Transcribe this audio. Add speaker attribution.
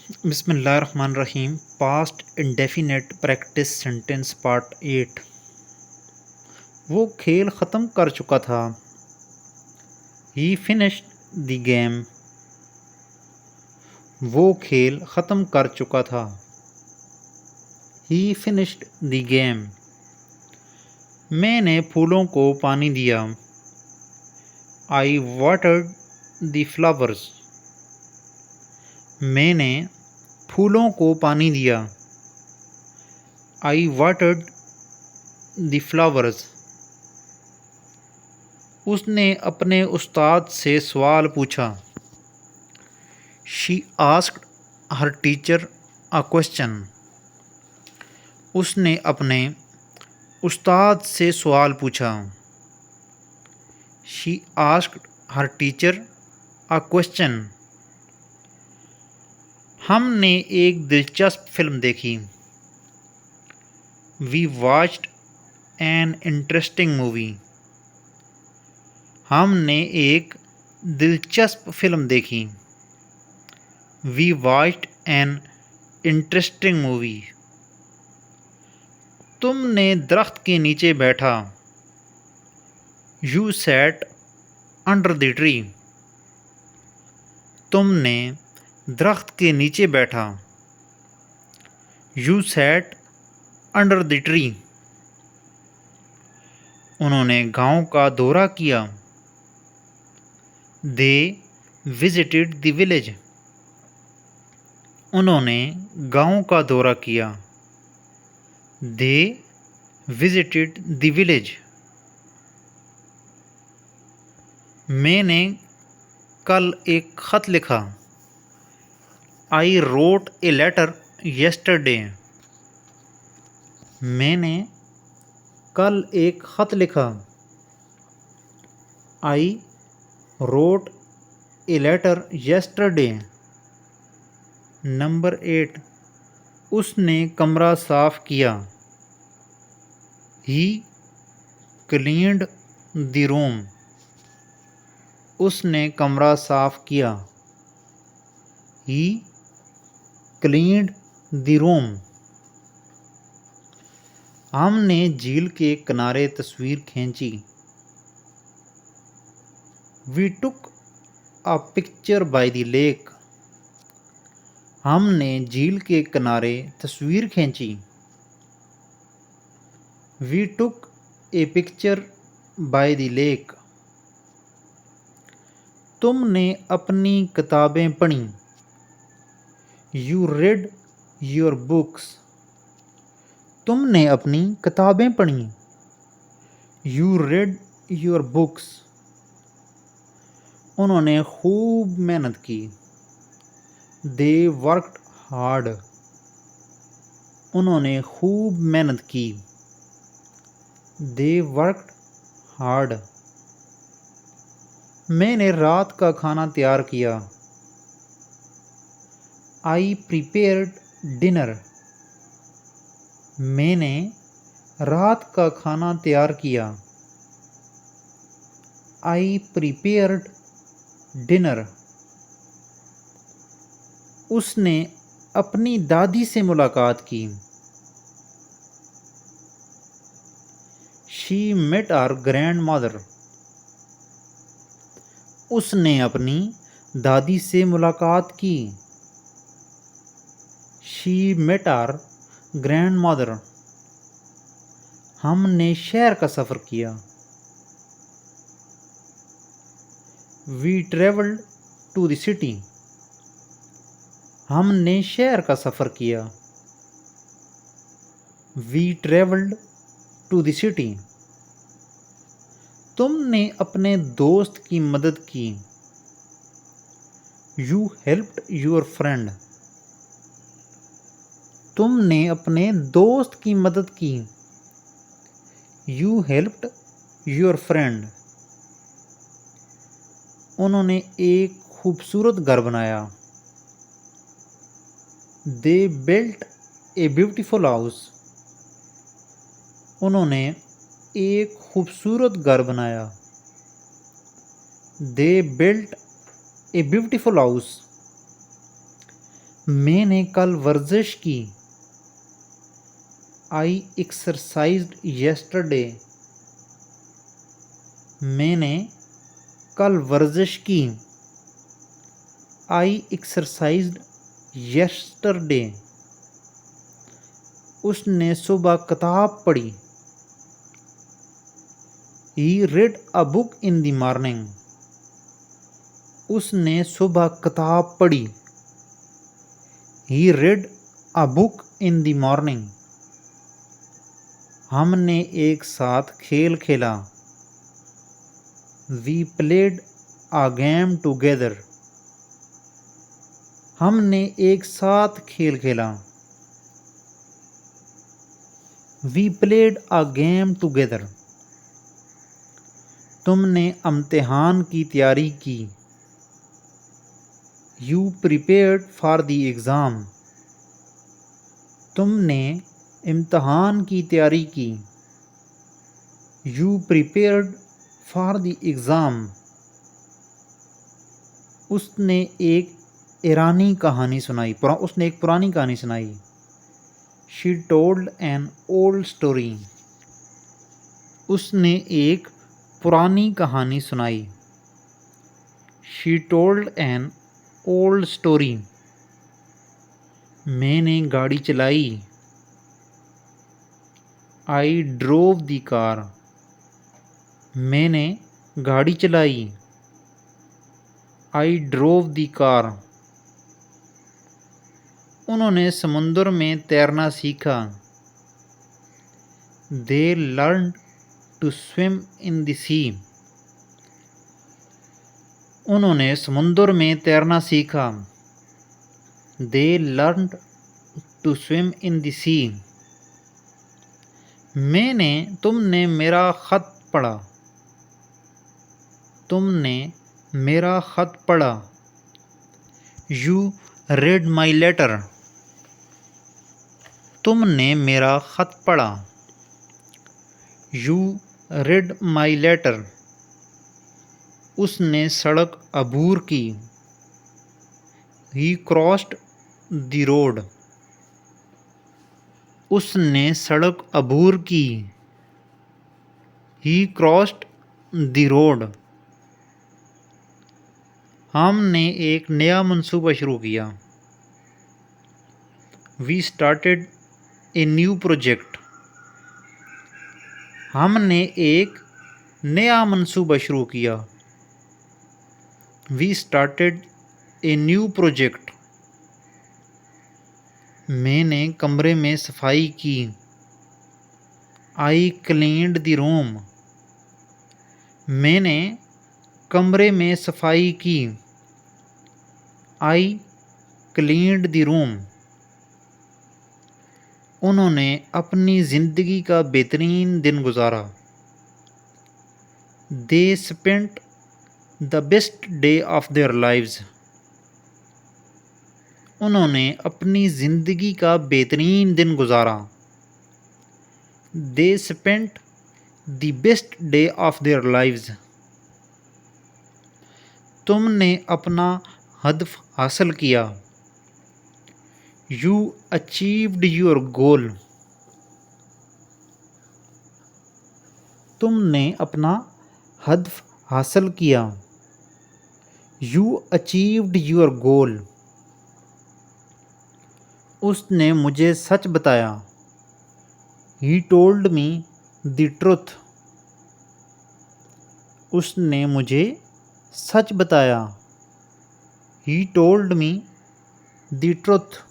Speaker 1: बिस्मिल्लाहिर्रहमानिर्रहीम। Past indefinite practice sentence part 8। वो खेल ख़त्म कर चुका था। ही फिनिश्ड द गेम। वो खेल ख़त्म कर चुका था। ही फिनिश्ड द गेम। मैंने फूलों को पानी दिया। आई वाटर्ड द फ्लावर्स। मैंने फूलों को पानी दिया। आई वाटर्ड द फ्लावर्स। उसने अपने उस्ताद से सवाल पूछा। She asked her teacher a question. उसने अपने उस्ताद से सवाल पूछा। She asked her teacher a question. हमने एक दिलचस्प फिल्म देखी। We watched an interesting movie. हमने एक दिलचस्प फिल्म देखी। We watched an interesting movie. तुमने दरख्त के नीचे बैठा। You sat under the tree. तुमने दरख्त के नीचे बैठा। You sat under the tree. उन्होंने गांव का दौरा किया। They visited the village. उन्होंने गांव का दौरा किया। They visited the village. मैंने कल एक ख़त लिखा। I wrote a letter yesterday. मैंने कल एक ख़त लिखा। I wrote a letter yesterday. Number 8। उसने कमरा साफ़ किया। He cleaned the room. उसने कमरा साफ़ किया। He cleaned the room. हमने झील के किनारे तस्वीर खींची। We took a picture by the lake. हमने झील के किनारे तस्वीर खींची। We took a picture by the lake. तुमने अपनी किताबें पढ़ी। You read your books. तुमने अपनी किताबें पढ़ी। You read your books. उन्होंने खूब मेहनत की। They worked hard. उन्होंने खूब मेहनत की। They worked hard. मैंने रात का खाना तैयार किया। I prepared dinner. मैंने रात का खाना तैयार किया। I prepared dinner. उसने अपनी दादी से मुलाकात की। She met our grandmother. उसने अपनी दादी से मुलाकात की। She met our grandmother. हमने शहर का सफ़र किया। We travelled to the city. हमने शहर का सफ़र किया। We travelled to the city. तुमने अपने दोस्त की मदद की। You helped your friend. तुमने अपने दोस्त की मदद की। You helped your friend. उन्होंने एक खूबसूरत घर बनाया। They built a beautiful house. उन्होंने एक खूबसूरत घर बनाया। They built a beautiful house. मैंने कल वर्जिश की। आई एक्सरसाइज्ड यस्टरडे। मैंने कल वर्जिश की। आई एक्सरसाइज्ड यस्टरडे। उसने सुबह किताब पढ़ी। ही read a book in the morning। उसने सुबह किताब पढ़ी। He read a book in the morning। हमने एक साथ खेल खेला। We played a game together। हमने एक साथ खेल खेला। We played a game together। तुमने इम्तिहान की तैयारी की। You prepared for the exam। तुमने इम्तिहान की तैयारी की। You prepared for the exam। उसने एक ईरानी कहानी सुनाई। उसने एक पुरानी कहानी सुनाई। She told an old story। उसने एक पुरानी कहानी सुनाई। She told an old story। मैंने गाड़ी चलाई। I drove the car। मैंने गाड़ी चलाई। I drove the car। उन्होंने समुद्र में तैरना सीखा। They learned to swim in the sea। उन्होंने समुद्र में तैरना सीखा। They learned to swim in the sea। तुमने मेरा ख़त पढ़ा। तुमने मेरा ख़त पढ़ा। You read my letter। तुमने मेरा ख़त पढ़ा। You read my letter। उसने सड़क अबूर की। He crossed the road। उसने सड़क अबूर की। He crossed the road। हमने एक नया मंसूबा शुरू किया। We started a new project। हमने एक नया मंसूबा शुरू किया। We started a new project। मैंने कमरे में सफाई की। I cleaned the room। मैंने कमरे में सफाई की। I cleaned the room। उन्होंने अपनी ज़िंदगी का बेहतरीन दिन गुजारा। They spent the best day of their lives। उन्होंने अपनी ज़िंदगी का बेहतरीन दिन गुजारा। They spent the best day of their lives। तुमने अपना हदफ हासिल किया। You achieved your goal। तुमने अपना हदफ हासिल किया। You achieved your goal। उसने मुझे सच बताया। He told me the truth। उसने मुझे सच बताया। He told me the truth।